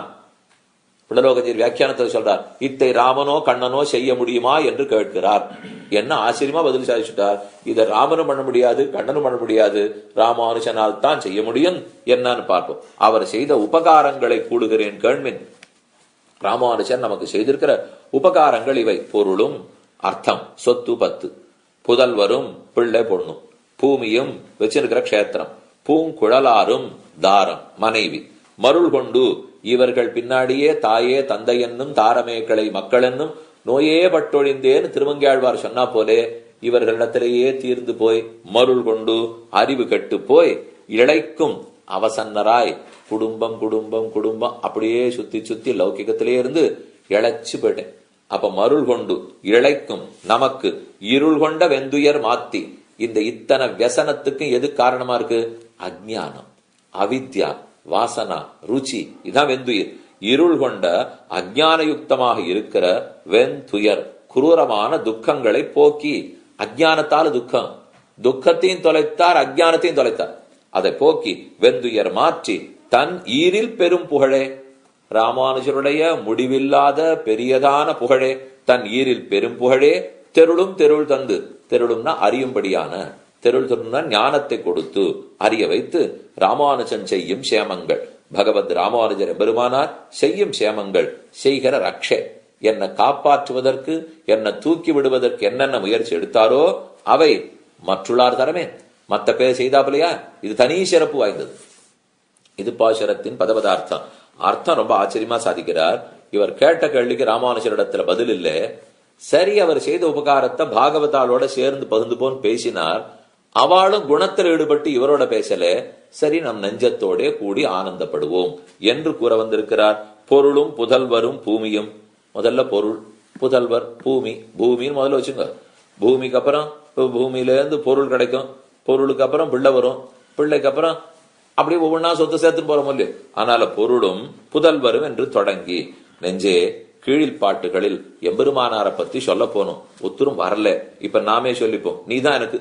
[SPEAKER 1] புலலோகஜீர் வியாக்கியானத்தில் சொல்றார், இத்தை ராமனோ கண்ணனோ செய்ய முடியுமா என்று கேட்கிறார். என்ன ஆச்சரியமா பதில் சாதிச்சுட்டார். இதை ராமனும் பண்ண முடியாது, கண்ணனும் பண்ண முடியாது, ராமானுஜனால் தான் செய்ய முடியும். என்னன்னு பார்ப்போம். அவர் செய்த உபகாரங்களை கூடுகிறேன் கேள்மின். ராமானுஜன் நமக்கு செய்திருக்கிற உபகாரங்கள் இவை. பொருளும் அர்த்தம் சொத்து 10, புதல்வரும் பிள்ளை பொண்ணும், பூமியும் வச்சிருக்கிற கஷேத்திரம், பூங்குழலாரும் தாரம் மனைவி, மருள் கொண்டு இவர்கள் பின்னாடியே தாயே தந்தை என்னும் தாரமேக்களை மக்கள் என்னும் நோயே பட்டொழிந்தேன்னு திருமங்கையாழ்வார் சொன்னா போலே இவர்களிடத்திலேயே தீர்ந்து போய் மருள் கொண்டு அறிவு கெட்டு போய் இழைக்கும் அவசன்னராய் குடும்பம் குடும்பம் குடும்பம் அப்படியே சுத்தி சுத்தி லௌகிகத்திலே இருந்து இழைச்சு போயிட்டேன். அப்ப மருள் கொண்டு இழைக்கும் நமக்கு இருள் கொண்ட வெந்துயர் மாத்தி. இந்த இத்தனை வியசனத்துக்கும் எது காரணமா இருக்கு? அஜ்ஞானம், அவித்யா, வாசனா, ருச்சி. இதான் வெந்துயிர். இருள் கொண்ட அஜ்ஞான யுக்தமாக இருக்கிற வெந்துயர் குரூரமான துக்கங்களை போக்கி. அஜ்ஞானத்தால துக்கம், துக்கத்தையும் தொலைத்தார், அஜ்ஞானத்தையும் தொலைத்தார். அதை போக்கி வெந்துயர் மாற்றி தன் ஈரில் பெரும் புகழே. ராமானுஜருடைய முடிவில்லாத பெரியதான புகழே, தன் ஈரில் பெரும் புகழே. தெருளும் தெருள் தந்து, தெருளும்னா அறியும்படியான, தெருள் தெருள்னா ஞானத்தை கொடுத்து அறிய வைத்து ராமானுஜன் செய்யும் சேமங்கள். பகவத் ராமானுஜர் பெருமானார் செய்யும் சேமங்கள், செய்கிற ரக்ஷே. என்னை காப்பாற்றுவதற்கு, என்னை தூக்கி விடுவதற்கு என்னென்ன முயற்சி எடுத்தாரோ அவை மற்றுள்ளார் தரமே. மத்த பேர் செய்தாப்பிலையா? இது தனி சிறப்பு வாய்ந்தது. இது பாசுரத்தின் பதபதார்த்தம். அர்த்தம் ரொம்ப ஆச்சரியமா சாதிக்கிறார். இவர் கேட்ட கேள்விக்கு ராமானுஜரிடத்துல பதில் இல்லை. சரி, அவர் செய்த உபகாரத்தை பாகவதாலோட சேர்ந்து பகிர்ந்து போன்னு பேசினார். அவளும் குணத்தில் ஈடுபட்டு இவரோட பேசல. சரி, நம் நெஞ்சத்தோட கூடி ஆனந்தப்படுவோம் என்று கூற வந்திருக்கிறார். பொருளும் புதல்வரும் பூமியும். முதல்ல பொருள், புதல்வர் பூமி. பூமின்னு முதல்ல வச்சுங்க. பூமிக்கு அப்புறம் பூமியில இருந்து பொருள் கிடைக்கும், பொருளுக்கு அப்புறம் பிள்ளை வரும், பிள்ளைக்கு அப்புறம் அப்படி ஒவ்வொன்னா சொத்து சேர்த்து போற இல்லையோ. அதனால பொருளும் புதல்வரும் என்று தொடங்கி நெஞ்சே கீழில் பாட்டுகளில் எம்பெருமானாரை பத்தி சொல்ல போனோம். ஒத்துரும் வரல. இப்ப நாமே சொல்லிப்போம். நீதான் எனக்கு.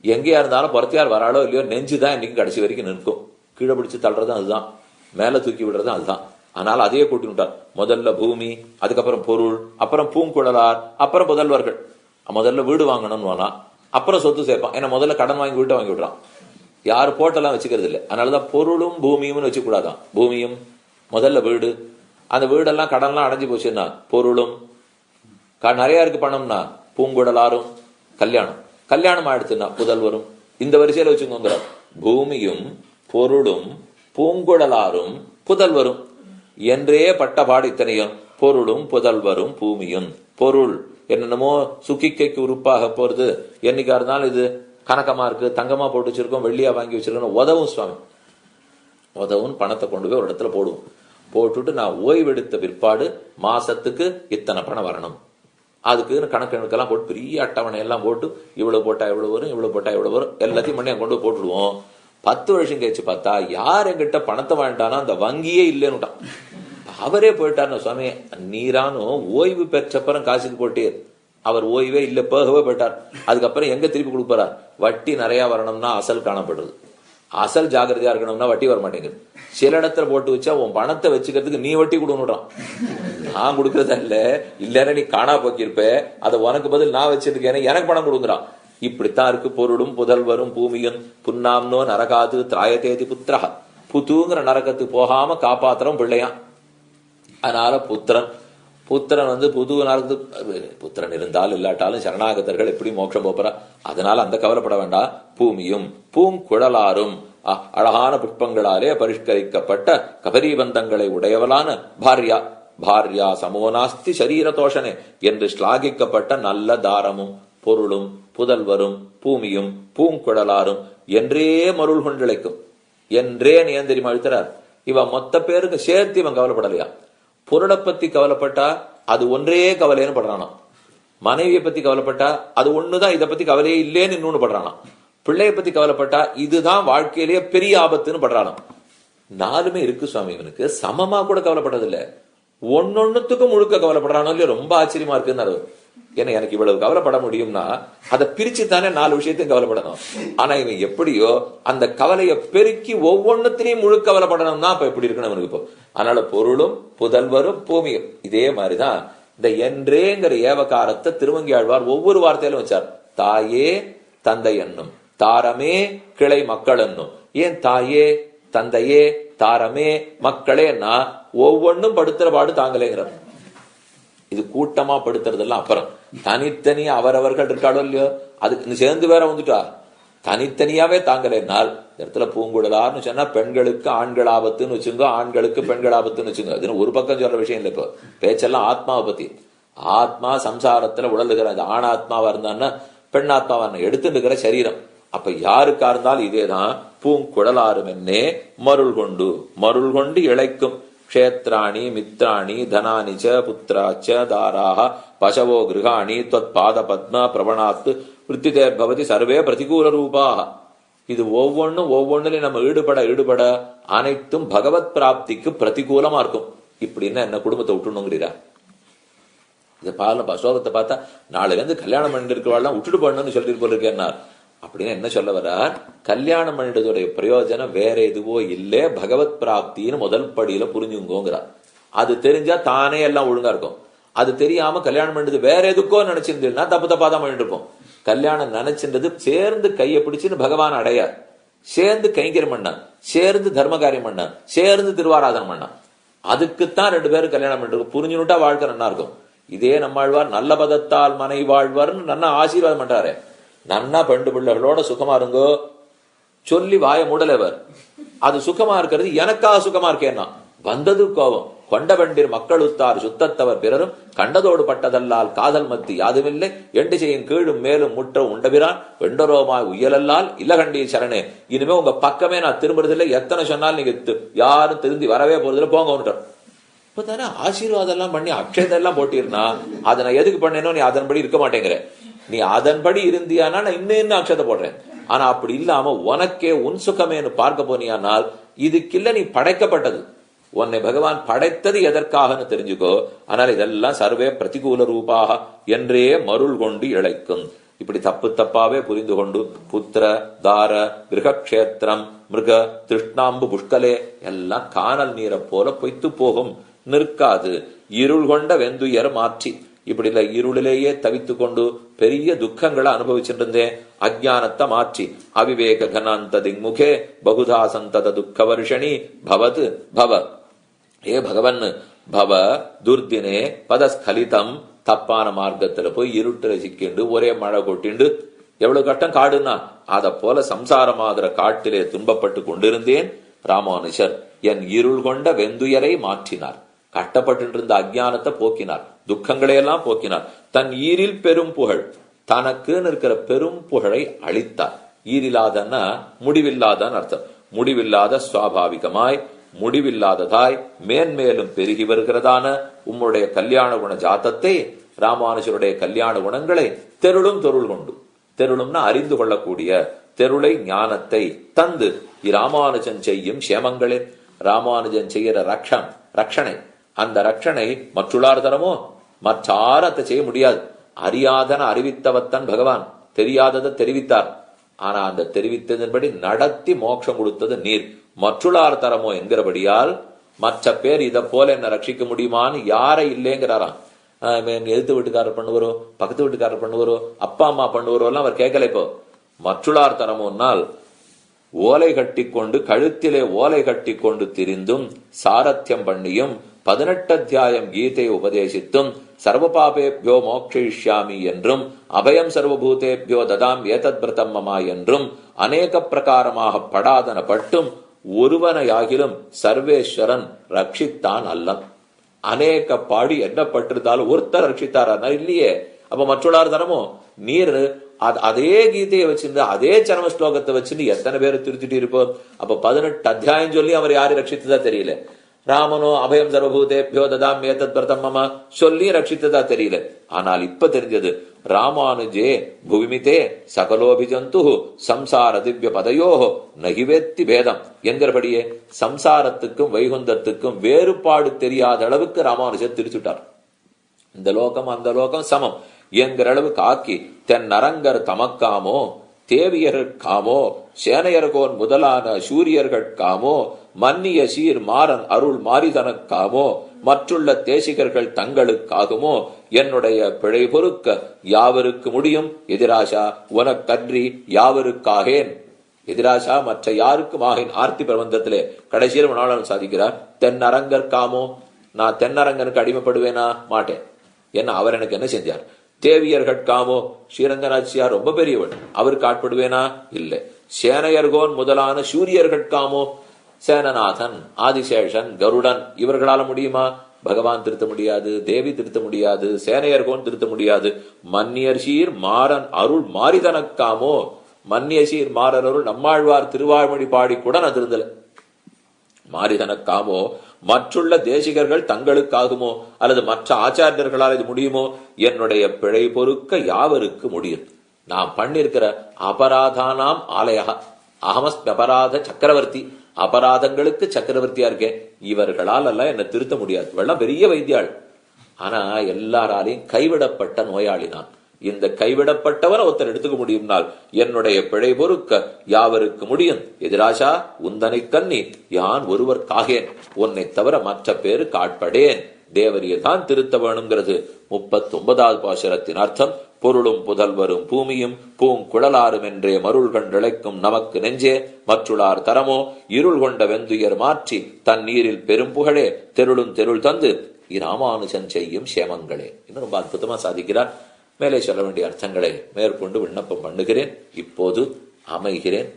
[SPEAKER 1] எங்கேயா இருந்தாலும் பொறுத்தையார் வராளோ இல்லையோ, நெஞ்சுதான் இன்னைக்கு கடைசி வரைக்கும் நிற்கும். கீழே பிடிச்சு தள்ளுறதும் அதுதான், மேல தூக்கி விடுறதும் அதுதான். அதனால அதையே கூட்டினுட்டார். முதல்ல பூமி, அதுக்கப்புறம் பொருள், அப்புறம் பூங்குழலார், அப்புறம் புதல்வர்கள். முதல்ல வீடு வாங்கணும்னு வேணா, அப்புறம் சொத்து சேர்ப்பான். ஏன்னா முதல்ல கடன் வாங்கி வீட்டை வாங்கி விடுறான். யாரு போட்டெல்லாம் வச்சுக்கிறது இல்லை. அதனாலதான் பொருளும் பூமியும் வச்சு கூடாதான். பூமியும் முதல்ல வீடு, அந்த வீடெல்லாம் கடன்லாம் அடைஞ்சு போச்சுன்னா பொருளும். நிறைய இருக்கு பணம்னா பூங்குழலாரும். கல்யாணம், கல்யாணம் ஆயிடுச்சுன்னா புதல்வரும். இந்த வரிசையில வச்சுக்கோங்க. பூமியும் பொருளும் பூங்குழலாரும் புதல்வரும் என்றே பட்டபாடு இத்தனையும். பொருளும் புதல்வரும் பூமியும். பொருள் என்னென்னமோ சுக்கிக்கைக்கு உறுப்பாக போறது. என்னைக்கா இருந்தாலும் இது கணக்கமா இருக்கு, தங்கமா போட்டு வச்சிருக்கோம், வெள்ளியா வாங்கி வச்சிருக்கோம், உதவும் சுவாமி. உதவும் பணத்தை கொண்டு போய் ஒரு இடத்துல போடுவோம். போட்டுட்டு நான் ஓய்வெடுத்த பிற்பாடு மாசத்துக்கு இத்தனை பணம் வரணும், அதுக்கு கணக்கெல்லாம் போட்டு பெரிய அட்டவணை எல்லாம் போட்டு இவ்வளவு போட்டா இவ்வளவு வரும், இவ்வளவு போட்டா இவ்வளவு வரும், எல்லாத்தையும் பண்ணி கொண்டு போட்டுடுவோம். 10 வருஷம் கழிச்சு பார்த்தா யார் எங்கிட்ட பணத்தை வாங்கிட்டானோ அந்த வங்கியே இல்லைன்னுட்டான். அவரே போயிட்டார். சுவாமி நீரானும் ஓய்வு பெற்றப்பறம் காசுக்கு போட்டே, அவர் ஓய்வே இல்லை, போகவே போயிட்டார். அதுக்கப்புறம் எங்க திருப்பி கொடுப்பார்? வட்டி நிறைய வரணும்னா அசல் காணப்படுறது. அசல் ஜாகிரதையா இருக்கணும்னா வட்டி வர மாட்டேங்குது. சில இடத்துல போட்டு வச்சா உன் பணத்தை வச்சுக்கிறதுக்கு நீ வட்டி கொடுன்னுறான். நான் கொடுக்கறத இல்லைன்னா நீ காணா போக்கியிருப்ப, அதை உனக்கு பதில் நான் வச்சிருக்கேன், எனக்கு பணம் கொடுக்குறான். இப்படித்தான் இருக்கு. பொருளும் புதல்வரும் பூமியும் புன்னாம்னோ நரகாது திராயதேதி புத்திரா. புத்துங்கிற நரகத்துக்கு போகாம காப்பாத்துறோம் பிள்ளையான். அதனால புத்திரன் புது நரகத்துக்கு புத்திரன் இருந்தாலும் இல்லாட்டாலும் சரணாகத்தர்கள் எப்படி மோட்சம் போறா. அதனால அந்த கவலைப்பட வேண்டாம். பூமியும் பூங்குழலாரும் அழகான புஷ்பங்களாலே பரிஷ்கரிக்கப்பட்ட கபரீபந்தங்களை உடையவளான பாரியா சமோனாஸ்தி சரீர தோஷனே என்று ஸ்லாகிக்கப்பட்ட நல்ல தாரமும் பொருளும் புதல்வரும் பூமியும் பூங்குழலாரும் என்றே மருள் கொண்டிழைக்கும். என்றே நியந்திரிமா அழுத்துறார். இவன் மொத்த பேருக்கு சேர்த்து இவன் கவலைப்படலையா. பொருளை பத்தி கவலைப்பட்டா அது ஒன்றே கவலைன்னு படுறானா. மனைவியை பத்தி கவலைப்பட்டா அது ஒண்ணுதான், இதை பத்தி கவலையே இல்லேன்னு இன்னொன்னு படுறானா. பிள்ளைய பத்தி கவலைப்பட்டா இதுதான் வாழ்க்கையிலேயே பெரிய ஆபத்துன்னு படுறானா. நாலுமே இருக்கு சுவாமி. இவனுக்கு சமமா கூட கவலைப்பட்டதில்ல, ஒன்னொன்னுத்துக்கும் முழுக்க கவலைப்படுறானோ இல்லையோ. ரொம்ப ஆச்சரியமா இருக்குன்னு. ஏன்னா எனக்கு இவ்வளவு கவலைப்பட முடியும்னா அதை பிரிச்சு தானே 4 விஷயத்தையும் கவலைப்படணும். ஆனா இவன் எப்படியோ அந்த கவலையை பெருக்கி ஒவ்வொன்னத்திலையும் முழு கவலைப்படணும் தான் இப்ப எப்படி இருக்கணும் அவனுக்கு இப்போ. அதனால பொருளும் புதல்வரும் பூமியும் இதே மாதிரிதான். இந்த என்றேங்கிற ஏவகாரத்தை திருவங்கியாழ்வார் ஒவ்வொரு வார்த்தையிலும் வச்சார். தாயே தந்தை என்னும், தாரமே கிளை மக்கள் என்னும். ஏன் தாயே தந்தையே தாரமே மக்களேன்னா ஒவ்வொன்னும் படுத்துற பாடு தாங்களேங்கிறார். இது கூட்டமா படுத்துறதெல்லாம் அப்புறம். தனித்தனியா அவரவர்கள் இருக்காளோ இல்லையோ, அதுக்கு சேர்ந்து வேற வந்துட்டா. தனித்தனியாவே தாங்கலைனால் இடத்துல பூங்குழலார்னு சொன்னா பெண்களுக்கு ஆண்கள் ஆபத்துன்னு வச்சுங்க, ஆண்களுக்கு பெண்கள் ஆபத்துன்னு வச்சுங்க. அதுன்னு ஒரு பக்கம் சொல்ற விஷயம் இல்லை. இப்போ பேச்செல்லாம் ஆத்மாவை பத்தி. ஆத்மா சம்சாரத்துல உடலுகிற அந்த ஆண் ஆத்மாவா இருந்தான்னா பெண் ஆத்மாவா எடுத்துட்டு இருக்கிற சரீரம். அப்ப யாருக்கா இருந்தாலும் இதேதான். பூங்குழலாரும் என்னே மருள் கொண்டு இழைக்கும். க்ஷேத்ராணி மித்ராணி தனானிச்ச புத்திராச்ச தாராக பசவோ கிருஹாணி தொத் பாத பத்ம பிரபணாத்து விருத்திதேர் பவதி சர்வே பிரதிகூல ரூபாக. இது ஒவ்வொன்னுலையும் நம்ம ஈடுபட அனைத்தும் பகவத் பிராப்திக்கு பிரதிகூலமா இருக்கும். இப்படின்னா என்ன குடும்பத்தை விட்டுணுங்கிறா. இதை பாருங்க, ஸ்லோகத்தை பார்த்தா நாளைல இருந்து கல்யாணம் பண்ணி இருக்கிறவாள்லாம் விட்டுட்டு போடணும்னு சொல்லிட்டு போயிருக்கேன்னா அப்படின்னு என்ன சொல்ல வர்றார்? கல்யாணம் பண்ணிடுறதுடைய பிரயோஜனம் வேற எதுவோ இல்லை, பகவத் பிராப்தின்னு முதல் படியில புரிஞ்சுங்கோங்கிறார். அது தெரிஞ்சா தானே எல்லாம் ஒழுங்கா இருக்கும். அது தெரியாம கல்யாணம் பண்ணது வேற எதுக்கோ நினைச்சிருந்தா தப்பா தான் பண்ணிட்டு இருப்போம். கல்யாணம் நினைச்சின்றது சேர்ந்து கையை பிடிச்சுன்னு பகவான் அடைய, சேர்ந்து கைங்கரியம் பண்ண, சேர்ந்து தர்ம காரியம் பண்ண, சேர்ந்து திருவாராதனம் பண்ண. அதுக்குத்தான் 2 பேரும் கல்யாணம் பண்ணிட்டு புரிஞ்சுனுட்டா வாழ்க்கை நல்லா இருக்கும். இதே நம்மாழ்வார் நல்ல பதத்தால் மனை வாழ்வார்னு நல்லா ஆசீர்வாதம் பண்றாரு. நன்னா பெண்டு பிள்ளைகளோட சுகமா இருங்கோ சொல்லி வாய மூடலைவர். அது சுகமா இருக்கிறது எனக்கா சுகமா இருக்கேன்னா வந்தது கோபம். கொண்ட பெண்டிர் மக்களுத்தார் சுத்தத்தவர் பிறரும் கண்டதோடு பட்டதல்லால் காதல் மத்தி யாதுமில்லை எண்டு செய்யும் கீழும் மேலும் முற்ற உண்டபிரான் வெண்டரோமாய் உயலல்லால் இல்லகண்டி சரணே. இனிமே உங்க பக்கமே நான் திரும்புறதில்லை. எத்தனை சொன்னாலும் நீங்க யாரும் திருந்தி வரவே போறதில்லை, போங்க ஒன்றார். இப்ப தானே ஆசீர்வாதம் எல்லாம் பண்ணி அக்ஷயத்தை எல்லாம் போட்டிருந்தா அதை நான் எதுக்கு பண்ணேனோ நீ அதன்படி இருக்க மாட்டேங்கிற. நீ அதன்படி இருந்தியானா நான் இன்னும் அக்ஷத்தை போடுறேன். ஆனா அப்படி இல்லாம உனக்கே உன் சுகமேனு பார்க்க போனியானால் இதுக்கில்ல நீ படைக்கப்பட்டது. உன்னை பகவான் படைத்தது எதற்காகன்னு தெரிஞ்சுக்கோ. ஆனால் இதெல்லாம் சர்வே பிரதிகூல ரூபாக என்றே மருள் கொண்டு இழைக்கும். இப்படி தப்பாவே புரிந்து கொண்டு புத்திர தார கிரகக்ஷேத்திரம் மிருக திருஷ்ணாம்பு புஷ்கலே எல்லாம் காணல் நீரை போல பொய்த்து போகும், நிற்காது. இருள் கொண்ட வெந்துயர் மாற்றி இப்படி இல்ல, இருளிலேயே தவித்து கொண்டு பெரிய துக்கங்களை அனுபவிச்சுட்டு இருந்தேன். அஜானத்தை மாற்றி அவிவேக கனாந்த திங்முகே பகுதா சந்தத துக்க வருஷணி பவது பவ. ஏ பகவன் பவ துர்தினே பதஸ்கலிதம். தப்பான மார்க்கத்துல போய் இருட்டுல சிக்கிண்டு ஒரே மழை கொட்டிண்டு எவ்வளவு கட்டம் காடுன்னா அத போல சம்சாரமாகிற காட்டிலே துன்பப்பட்டு கொண்டிருந்தேன். ராமானுஜர் என் இருள் கொண்ட வெந்துயரை மாற்றினார். கட்டப்பட்டு இருந்த அஜானத்தை போக்கினார், துக்கங்களையெல்லாம் போக்கினார். தன் ஈரில் பெரும் புகழ், தனக்குன்னு இருக்கிற பெரும் புகழை அளித்தார். ஈரில்லாதன்னா முடிவில்லாதான் அர்த்தம். முடிவில்லாத சுவாபாவிகமாய் முடிவில்லாததாய் மேன்மேலும் பெருகி வருகிறதான உம்முடைய கல்யாண குண ஜாத்தத்தை, ராமானுஜருடைய கல்யாண குணங்களை தெருளும் தொருள் கொண்டு, தெருளும்னா அறிந்து கொள்ளக்கூடிய தெருளை ஞானத்தை தந்து இராமானுஜன் செய்யும் சேமங்களே. ராமானுஜன் செய்யற ரக்ஷணை, அந்த ரக்ஷணை மற்றுள்ளார் தரமோ மற்றார அதை செய்ய முடியாது. அறியாதன அறிவித்தவத்தன் பகவான் தெரியாததை தெரிவித்தார். ஆனா அந்த தெரிவித்ததன்படி நடத்தி மோட்சம் கொடுத்தது நீர். மற்றுளார் தரமோ என்கிறபடியால் மற்ற பேர் இதை போல என்ன ரட்சிக்க முடியுமான்னு யாரை இல்லைங்கிறாராம். எதிர்த்து வீட்டுக்காரர் பண்ணுவாரோ, பக்கத்து வீட்டுக்காரர் பண்ணுவாரோ, அப்பா அம்மா பண்ணுவாரோ எல்லாம் அவர் கேட்கல. இப்போ மற்றுளார் தரமோனால் ஓலை கட்டி கொண்டு கழுத்திலே ஓலை கட்டி கொண்டு திரிந்தும் சாரத்தியம் பண்ணியும் 18 அத்தியாயம் கீதை உபதேசித்தும் சர்வபாபேபியோ மோக்ஷயிஷ்யாமி என்றும் அபயம் சர்வபூதேபியோ ததாம் ஏதத் பிரதம் மமா என்றும் அநேக பிரகாரமாக படாதன பட்டும் ஒருவனையாகிலும் சர்வேஸ்வரன் ரட்சித்தான் அல்லன். அநேக பாடி எண்ணப்பட்டிருந்தாலும் ஒருத்தர் ரட்சித்தாரா இல்லையே. அப்ப மற்றுள்ளார் தரமோ நீர் அதே கீதையை வச்சிருந்து அதே சரம ஸ்லோகத்தை வச்சுன்னு எத்தனை பேரை திருத்திட்டு இருப்போம். அப்ப 18 அத்தியாயம் சொல்லி அவர் யாரு ரட்சித்ததா தெரியல. ராமனோ அபயம் சர்வபூதேபியோ ததாம் ஏதத் பிரதம் மமா சொல்லி ரட்சித்ததா தெரியல. ஆனால் இப்ப தெரிஞ்சது ராமானுஜே புவிமிதே சகலோபிஜந்து சம்சார திவ்ய பதையோஹோ நகிவேத்தி பேதம் என்கிறபடியே சம்சாரத்துக்கும் வைகுந்தத்துக்கும் வேறுபாடு தெரியாத அளவுக்கு ராமானுஜர் திருச்சுட்டார். இந்த லோகம் அந்த லோகம் சமம் என்கிற அளவுக்கு ஆக்கி தென் நரங்கர் தமக்காமோ தேவியர்காமோ சேனையர்கோன் முதலான சூரியர்காமோ மன்னிய சீர் மாறன் அருள் மாறிதனக்காமோ மற்றுள்ள தேசிகர்கள் தங்களுக்காகுமோ என்னுடைய பிழை பொறுக்க யாவருக்கு முடியும் எதிராசா உனக்கன்றி யாவருக்காகேன். எதிராசா மற்ற யாருக்கும் ஆகின் ஆர்த்தி பிரபந்தத்திலே கடைசியில் மணாளன் சாதிக்கிறார். தென்னரங்கற்காமோ நான் தென்னரங்கனுக்கு அடிமைப்படுவேனா மாட்டேன். என்ன அவர் எனக்கு என்ன செஞ்சார்? தேவியர்காமோ ஸ்ரீரங்கநாச்சியார் ரொம்ப பெரியவள், அவருக்கு ஆட்படுவேனா இல்லை. சேனையர்கோன் முதலான சூரியர்காமோ சேனநாதன் ஆதிசேஷன் கருடன் இவர்களால முடியுமா? பகவான் திருத்த முடியாது, தேவி திருத்த முடியாது, சேனையர்கோன் திருத்த முடியாது. மன்னியர் சீர் மாறன் அருள் மாறிதனக்காமோ மன்னிய சீர் மாறன் அருள் நம்மாழ்வார் திருவாய்மொழி பாடி கூட நான் திருந்தல. மாறிதனக்காமோ மற்றுள்ள தேசிகர்கள் தங்களுக்காகுமோ அல்லது மற்ற ஆச்சாரியர்களால் இது முடியுமோ? என்னுடைய பிழை பொறுக்க யாவருக்கு முடியும். நாம் பண்ணிருக்கிற அபராதானாம் ஆலயா அகமஸ்மி அபராத சக்கரவர்த்தி, அபராதங்களுக்கு சக்கரவர்த்தியா இருக்கேன். இவர்களால் எல்லாம் என்ன திருத்த முடியாது. வெள்ளம் பெரிய வைத்தியாள், ஆனா எல்லாராலையும் கைவிடப்பட்ட நோயாளி நான். இந்த கைவிடப்பட்டவரை ஒருத்தர் எடுத்துக்க முடியும்னால் என்னுடைய பிழை பொறுக்க யாவருக்கு முடியும். எதிராசா உந்தனை கண்ணி யான் ஒருவர் காகேன், உன்னை தவிர மற்ற பேரு காட்படேன். தேவரியை தான் திருத்த வேணுங்கிறது 39வது பாசுரத்தின் அர்த்தம். பொருளும் புதல்வரும் பூமியும் பூங்குழலாரும் என்றே மருள் கண்டிழைக்கும் நமக்கு நெஞ்சே மற்றுளார் தரமோ இருள் கொண்ட வெந்துயர் மாற்றி தன் நீரில் பெரும் புகழே தெருளும் தெருள் தந்து இராமானுஜன் செய்யும் சேமங்களே. இன்னும் ரொம்ப அற்புதமா சாதிக்கிறார். மேலே சொல்ல வேண்டிய அர்த்தங்களை மேற்கொண்டு விண்ணப்பம் பண்ணுகிறேன். இப்போது அமைகிறேன்.